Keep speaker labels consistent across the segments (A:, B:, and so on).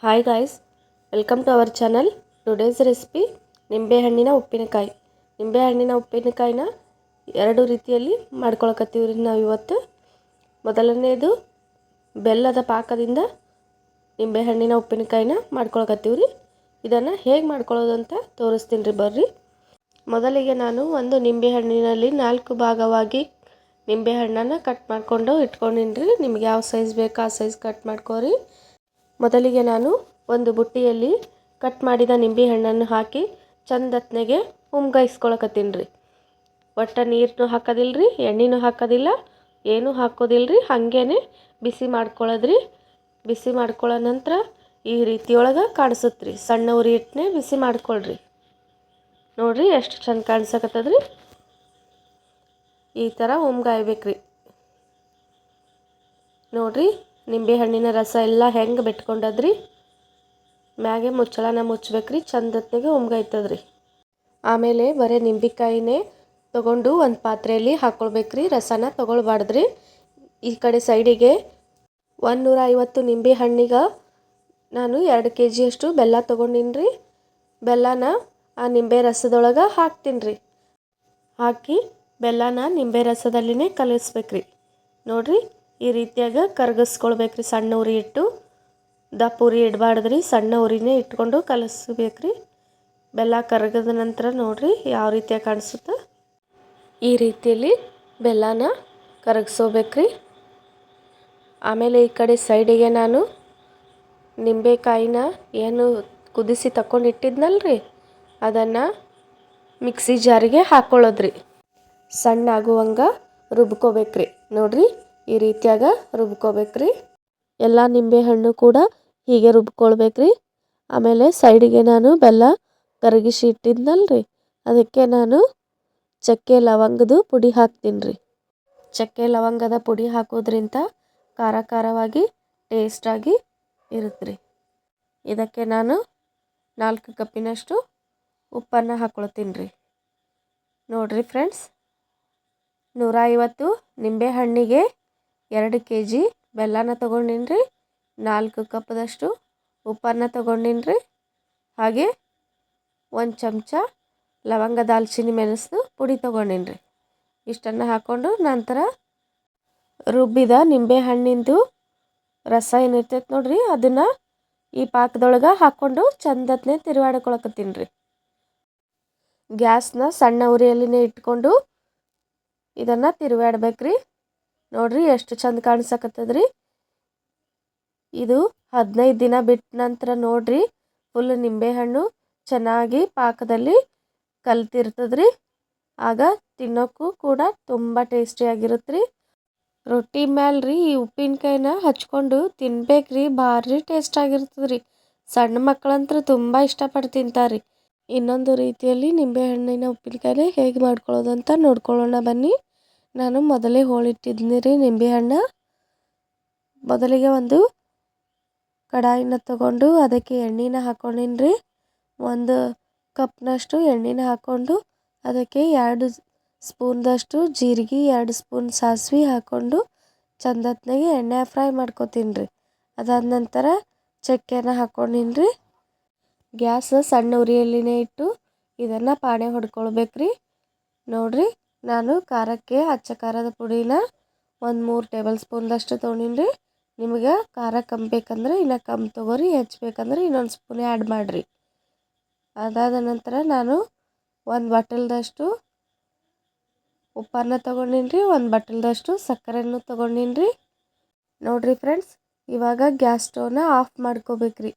A: Hi guys, welcome to our channel. Today's recipe ನಿಂಬೆಹಣ್ಣಿನ ಉಪ್ಪಿನಕಾಯಿ. ನಿಂಬೆಹಣ್ಣಿನ ಉಪ್ಪಿನಕಾಯಿನ ಎರಡು ರೀತಿಯಲ್ಲಿ ಮಾಡ್ಕೊಳಕತ್ತೀವ್ರಿ ನಾವು ಇವತ್ತು. ಮೊದಲನೇದು ಬೆಲ್ಲದ ಪಾಕದಿಂದ ನಿಂಬೆಹಣ್ಣಿನ ಉಪ್ಪಿನಕಾಯಿನ ಮಾಡ್ಕೊಳಕತ್ತೀವ್ರಿ. ಇದನ್ನು ಹೇಗೆ ಮಾಡ್ಕೊಳ್ಳೋದು ಅಂತ ತೋರಿಸ್ತೀನಿ ರೀ, ಬರ್ರಿ. ಮೊದಲಿಗೆ ನಾನು ಒಂದು ನಿಂಬೆಹಣ್ಣಿನಲ್ಲಿ 4 ಭಾಗವಾಗಿ ನಿಂಬೆಹಣ್ಣನ್ನು ಕಟ್ ಮಾಡಿಕೊಂಡು ಇಟ್ಕೊಂಡಿನಿ ರೀ. ನಿಮ್ಗೆ ಯಾವ ಸೈಜ್ ಬೇಕು ಆ ಸೈಜ್ ಕಟ್ ಮಾಡ್ಕೊರಿ. ಮೊದಲಿಗೆ ನಾನು ಒಂದು ಬುಟ್ಟಿಯಲ್ಲಿ ಕಟ್ ಮಾಡಿದ ನಿಂಬೆಹಣ್ಣನ್ನು ಹಾಕಿ ಚಂದತ್ನೆಗೆ ಉಮ್ಗಾಯಿಸ್ಕೊಳಕತ್ತೀನಿ ರೀ. ಒಟ್ಟು ನೀರನ್ನು ಹಾಕೋದಿಲ್ರಿ, ಎಣ್ಣೆನೂ ಹಾಕೋದಿಲ್ಲ, ಏನೂ ಹಾಕೋದಿಲ್ರಿ. ಹಾಗೇನೆ ಬಿಸಿ ಮಾಡ್ಕೊಳ್ಳೋದ್ರಿ. ಬಿಸಿ ಮಾಡ್ಕೊಳ್ಳೋ ನಂತರ ಈ ರೀತಿಯೊಳಗೆ ಕಾಣಿಸುತ್ತೆ ರೀ. ಸಣ್ಣ ಉರಿ ಇಟ್ಟನೆ ಬಿಸಿ ಮಾಡ್ಕೊಳ್ರಿ. ನೋಡಿರಿ ಎಷ್ಟು ಚಂದ ಕಾಣಿಸಕತ್ತದ್ರಿ. ಈ ಥರ ಉಮ್ಗಾಯ್ಬೇಕ್ರಿ. ನೋಡಿರಿ ನಿಂಬೆಹಣ್ಣಿನ ರಸ ಎಲ್ಲ ಹೆಂಗೆ ಬಿಟ್ಕೊಂಡದ್ರಿ. ಮ್ಯಾಗೆ ಮುಚ್ಚಳನ ಮುಚ್ಚಬೇಕ್ರಿ. ಚಂದತ್ನೆಗೆ ಉಮ್ಗಾಯ್ತದ್ರಿ. ಆಮೇಲೆ ಬರೀ ನಿಂಬೆಕಾಯಿನೇ ತೊಗೊಂಡು ಒಂದು ಪಾತ್ರೆಯಲ್ಲಿ ಹಾಕ್ಕೊಳ್ಬೇಕ್ರಿ. ರಸನ ತೊಗೊಳ್ಬಾರ್ದ್ರಿ. ಈ ಕಡೆ ಸೈಡಿಗೆ 150 ನಿಂಬೆ ಹಣ್ಣಿಗೆ ನಾನು 2 kg ಅಷ್ಟು ಬೆಲ್ಲ ತೊಗೊಂಡಿನಿ ರೀ. ಬೆಲ್ಲನ ಆ ನಿಂಬೆ ರಸದೊಳಗೆ ಹಾಕ್ತೀನಿ ರೀ. ಹಾಕಿ ಬೆಲ್ಲನ ನಿಂಬೆ ರಸದಲ್ಲಿನೇ ಕಲಿಸ್ಬೇಕ್ರಿ. ನೋಡಿರಿ ಈ ರೀತಿಯಾಗ ಕರಗಿಸ್ಕೊಳ್ಬೇಕ್ರಿ. ಸಣ್ಣ ಉರಿ ಇಟ್ಟು, ದಪ್ಪ ಉರಿ ಇಡಬಾರ್ದ್ರಿ. ಸಣ್ಣ ಉರಿನೇ ಇಟ್ಕೊಂಡು ಕಲಿಸ್ಬೇಕ್ರಿ. ಬೆಲ್ಲ ಕರಗದ ನಂತರ ನೋಡಿರಿ ಯಾವ ರೀತಿಯಾಗಿ ಕಾಣಿಸುತ್ತೆ. ಈ ರೀತಿಯಲ್ಲಿ ಬೆಲ್ಲನ ಕರಗಿಸೋಬೇಕ್ರಿ. ಆಮೇಲೆ ಈ ಕಡೆ ಸೈಡಿಗೆ ನಾನು ನಿಂಬೆಕಾಯಿನ ಏನು ಕುದಿಸಿ ತಗೊಂಡಿಟ್ಟಿದ್ನಲ್ರಿ, ಅದನ್ನು ಮಿಕ್ಸಿ ಜಾರಿಗೆ ಹಾಕ್ಕೊಳ್ಳೋದ್ರಿ. ಸಣ್ಣ ಆಗುವಂಗೆ ರುಬ್ಕೋಬೇಕ್ರಿ. ನೋಡಿರಿ ಈ ರೀತಿಯಾಗ ರುಬ್ಕೋಬೇಕ್ರಿ. ಎಲ್ಲ ನಿಂಬೆಹಣ್ಣು ಕೂಡ ಹೀಗೆ ರುಬ್ಕೊಳ್ಬೇಕ್ರಿ. ಆಮೇಲೆ ಸೈಡಿಗೆ ನಾನು ಬೆಲ್ಲ ಕರಗಿಸಿ ಇಟ್ಟಿದ್ನಲ್ರಿ, ಅದಕ್ಕೆ ನಾನು ಚಕ್ಕೆ ಲವಂಗದ ಪುಡಿ ಹಾಕ್ತೀನಿ ರೀ. ಚಕ್ಕೆ ಲವಂಗದ ಪುಡಿ ಹಾಕೋದ್ರಿಂದ ಖಾರ ಖಾರವಾಗಿ ಟೇಸ್ಟಾಗಿ ಇರುತ್ತೆ ರೀ. ಇದಕ್ಕೆ ನಾನು 4 ಕಪ್ಪಿನಷ್ಟು ಉಪ್ಪನ್ನು ಹಾಕ್ಕೊಳ್ತೀನಿ ರೀ. ನೋಡಿರಿ ಫ್ರೆಂಡ್ಸ್, 150 ನಿಂಬೆಹಣ್ಣಿಗೆ 2 kg ಬೆಲ್ಲನ ತೊಗೊಂಡಿನಿ ರೀ. 4 ಕಪ್ದಷ್ಟು ಉಪ್ಪನ್ನು ತೊಗೊಂಡಿನಿ ರೀ. ಹಾಗೆ 1 ಚಮಚ ಲವಂಗ ದಾಲ್ಚಿನ್ನಿ ಮೆಣಸು ಪುಡಿ ತೊಗೊಂಡಿನಿ ರೀ. ಇಷ್ಟನ್ನು ಹಾಕ್ಕೊಂಡು ನಂತರ ರುಬ್ಬಿದ ನಿಂಬೆಹಣ್ಣಿಂದು ರಸ ಏನಿರ್ತೈತೆ ನೋಡ್ರಿ, ಅದನ್ನು ಈ ಪಾಕದೊಳಗೆ ಹಾಕ್ಕೊಂಡು ಚಂದತ್ನೆ ತಿರುವಾಡ್ಕೊಳಕತ್ತೀನಿ ರೀ. ಗ್ಯಾಸ್ನ ಸಣ್ಣ ಉರಿಯಲ್ಲಿನೇ ಇಟ್ಕೊಂಡು ಇದನ್ನು ತಿರುವಾಡ್ಬೇಕ್ರಿ. ನೋಡ್ರಿ ಎಷ್ಟು ಚಂದ ಕಾಣಿಸಕತ್ತದ್ರಿ. ಇದು 15 ದಿನ ಬಿಟ್ಟ ನಂತರ ನೋಡ್ರಿ ಫುಲ್ ನಿಂಬೆಹಣ್ಣು ಚೆನ್ನಾಗಿ ಪಾಕದಲ್ಲಿ ಕಲ್ತಿರ್ತದ್ರಿ. ಆಗ ತಿನ್ನೋಕ್ಕೂ ಕೂಡ ತುಂಬ ಟೇಸ್ಟಿಯಾಗಿರುತ್ತೆ ರೀ. ರೊಟ್ಟಿ ಮ್ಯಾಲೆ ರೀ ಈ ಉಪ್ಪಿನಕಾಯಿನ ಹಚ್ಕೊಂಡು ತಿನ್ಬೇಕ್ರಿ. ಭಾರಿ ಟೇಸ್ಟ್ ಆಗಿರ್ತದ್ರಿ. ಸಣ್ಣ ಮಕ್ಕಳಂತೂ ತುಂಬ ಇಷ್ಟಪಟ್ಟು ತಿಂತಾರೆ. ಇನ್ನೊಂದು ರೀತಿಯಲ್ಲಿ ನಿಂಬೆಹಣ್ಣಿನ ಉಪ್ಪಿನಕಾಯಿನ ಹೇಗೆ ಮಾಡ್ಕೊಳ್ಳೋದು ಅಂತ ನೋಡ್ಕೊಳ್ಳೋಣ ಬನ್ನಿ. ನಾನು ಮೊದಲೇ ಹೋಳಿಟ್ಟಿದ್ನಿ ರೀ ನಿಂಬೆಹಣ್ಣು. ಮೊದಲಿಗೆ ಒಂದು ಕಡಾಯಿನ ತಗೊಂಡು ಅದಕ್ಕೆ ಎಣ್ಣೆನ ಹಾಕ್ಕೊಂಡಿನಿ ರೀ. 1 ಕಪ್ನಷ್ಟು ಎಣ್ಣೆನ ಹಾಕ್ಕೊಂಡು ಅದಕ್ಕೆ 2 ಸ್ಪೂನ್ದಷ್ಟು ಜೀರಿಗೆ, 2 ಸ್ಪೂನ್ ಸಾಸಿವೆ ಹಾಕ್ಕೊಂಡು ಚಂದತ್ನಾಗೆ ಎಣ್ಣೆ ಫ್ರೈ ಮಾಡ್ಕೊತೀನಿ ರೀ. ಅದಾದ ನಂತರ ಚಕ್ಕೆನ ಹಾಕ್ಕೊಂಡಿನಿ ರೀ. ಗ್ಯಾಸ್ ಸಣ್ಣ ಉರಿಯಲ್ಲಿನೇ ಇಟ್ಟು ಇದನ್ನು ಪಾಣೆ ಹೊಡ್ಕೊಳ್ಬೇಕ್ರಿ. ನೋಡಿರಿ ನಾನು ಖಾರಕ್ಕೆ ಅಚ್ಚ ಖಾರದ ಪುಡಿನ 3 ಟೇಬಲ್ ಸ್ಪೂನ್ದಷ್ಟು ತೊಗೊಂಡಿನಿ ರೀ. ನಿಮಗೆ ಖಾರ ಕಮ್ಮಿ ಬೇಕಂದ್ರೆ ಇನ್ನು ಕಮ್ಮಿ ತೊಗೋರಿ, ಹೆಚ್ಚಬೇಕಂದ್ರೆ ಇನ್ನೊಂದು ಸ್ಪೂನ್ ಆ್ಯಡ್ ಮಾಡಿರಿ. ಅದಾದ ನಂತರ ನಾನು 1 ಬಾಟಲ್ದಷ್ಟು ಉಪ್ಪನ್ನು ತೊಗೊಂಡಿನಿ ರೀ. 1 ಬಾಟಲ್ದಷ್ಟು ಸಕ್ಕರೆನೂ ತೊಗೊಂಡಿನಿ ರೀ. ನೋಡಿರಿ ಫ್ರೆಂಡ್ಸ್, ಇವಾಗ ಗ್ಯಾಸ್ ಸ್ಟವ್ನ ಆಫ್ ಮಾಡ್ಕೋಬೇಕ್ರಿ.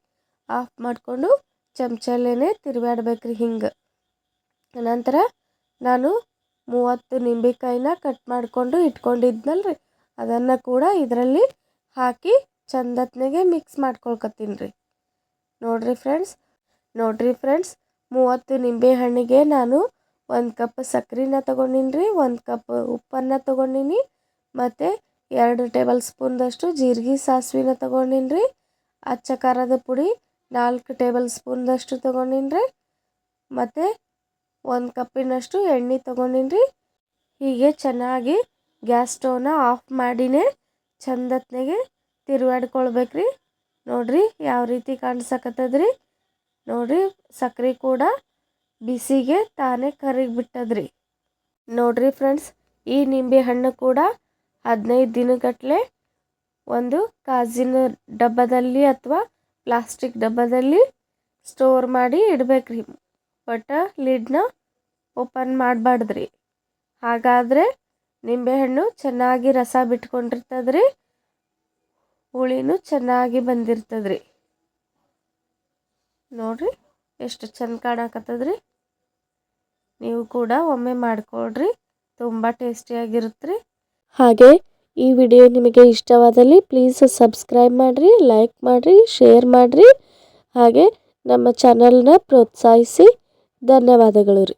A: ಆಫ್ ಮಾಡಿಕೊಂಡು ಚಮಚಲ್ಲೇ ತಿರುವಾಡ್ಬೇಕ್ರಿ ಹಿಂಗೆ. ನಂತರ ನಾನು 30 ನಿಂಬೆಕಾಯಿನ ಕಟ್ ಮಾಡಿಕೊಂಡು ಇಟ್ಕೊಂಡಿದ್ನಲ್ರಿ, ಅದನ್ನು ಕೂಡ ಇದರಲ್ಲಿ ಹಾಕಿ ಚಂದತ್ನಾಗೆ ಮಿಕ್ಸ್ ಮಾಡ್ಕೊಳ್ಕತ್ತೀನಿ ರೀ. ನೋಡಿರಿ ಫ್ರೆಂಡ್ಸ್, 30 ನಿಂಬೆಹಣ್ಣಿಗೆ ನಾನು 1 ಕಪ್ ಸಕ್ಕರೆನ ತೊಗೊಂಡಿನಿ ರೀ. 1 ಕಪ್ ಉಪ್ಪನ್ನು ತೊಗೊಂಡಿನಿ. ಮತ್ತು 2 ಟೇಬಲ್ ಸ್ಪೂನ್ದಷ್ಟು ಜೀರಿಗೆ ಸಾಸಿವೆನ ತೊಗೊಂಡಿನಿ ರೀ. ಅಚ್ಚ ಖಾರದ ಪುಡಿ 4 ಟೇಬಲ್ ಸ್ಪೂನ್ದಷ್ಟು ತೊಗೊಂಡಿನಿ ರೀ. ಮತ್ತು 1 ಕಪ್ಪಿನಷ್ಟು ಎಣ್ಣೆ ತೊಗೊಂಡಿನಿ ರೀ. ಹೀಗೆ ಚೆನ್ನಾಗಿ ಗ್ಯಾಸ್ ಸ್ಟವ್ನ ಆಫ್ ಮಾಡಿನೇ ಚಂದತ್ನಾಗೆ ತಿರುವಾಡ್ಕೊಳ್ಬೇಕ್ರಿ. ನೋಡ್ರಿ ಯಾವ ರೀತಿ ಕಾಣಿಸಕತ್ತದ್ರಿ. ನೋಡ್ರಿ ಸಕ್ಕರೆ ಕೂಡ ಬಿಸಿಗೆ ತಾನೇ ಕರಗಿ ಬಿಟ್ಟದ್ರಿ. ನೋಡ್ರಿ ಫ್ರೆಂಡ್ಸ್, ಈ ನಿಂಬೆ ಹಣ್ಣು ಕೂಡ 15 ದಿನಗಟ್ಟಲೆ ಒಂದು ಗಾಜಿನ ಡಬ್ಬದಲ್ಲಿ ಅಥವಾ ಪ್ಲಾಸ್ಟಿಕ್ ಡಬ್ಬದಲ್ಲಿ ಸ್ಟೋರ್ ಮಾಡಿ ಇಡಬೇಕ್ರಿ. ಬಟ್ ಲಿಡ್ನ ಓಪನ್ ಮಾಡಬಾರ್ದ್ರಿ. ಹಾಗಾದರೆ ನಿಂಬೆಹಣ್ಣು ಚೆನ್ನಾಗಿ ರಸ ಬಿಟ್ಕೊಂಡಿರ್ತದ್ರಿ, ಹುಳಿನೂ ಚೆನ್ನಾಗಿ ಬಂದಿರ್ತದ್ರಿ. ನೋಡ್ರಿ ಎಷ್ಟು ಚಂದ ಕಾಣಕತ್ತದ್ರಿ. ನೀವು ಕೂಡ ಒಮ್ಮೆ ಮಾಡಿಕೊಡ್ರಿ, ತುಂಬ ಟೇಸ್ಟಿಯಾಗಿರುತ್ತೆ. ಹಾಗೆ ಈ ವಿಡಿಯೋ ನಿಮಗೆ ಇಷ್ಟವಾದಲ್ಲಿ ಪ್ಲೀಸ್ ಸಬ್ಸ್ಕ್ರೈಬ್ ಮಾಡಿರಿ, ಲೈಕ್ ಮಾಡಿರಿ, ಶೇರ್ ಮಾಡಿರಿ. ಹಾಗೆ ನಮ್ಮ ಚಾನಲ್ನ ಪ್ರೋತ್ಸಾಹಿಸಿ. ಧನ್ಯವಾದಗಳು ರೀ.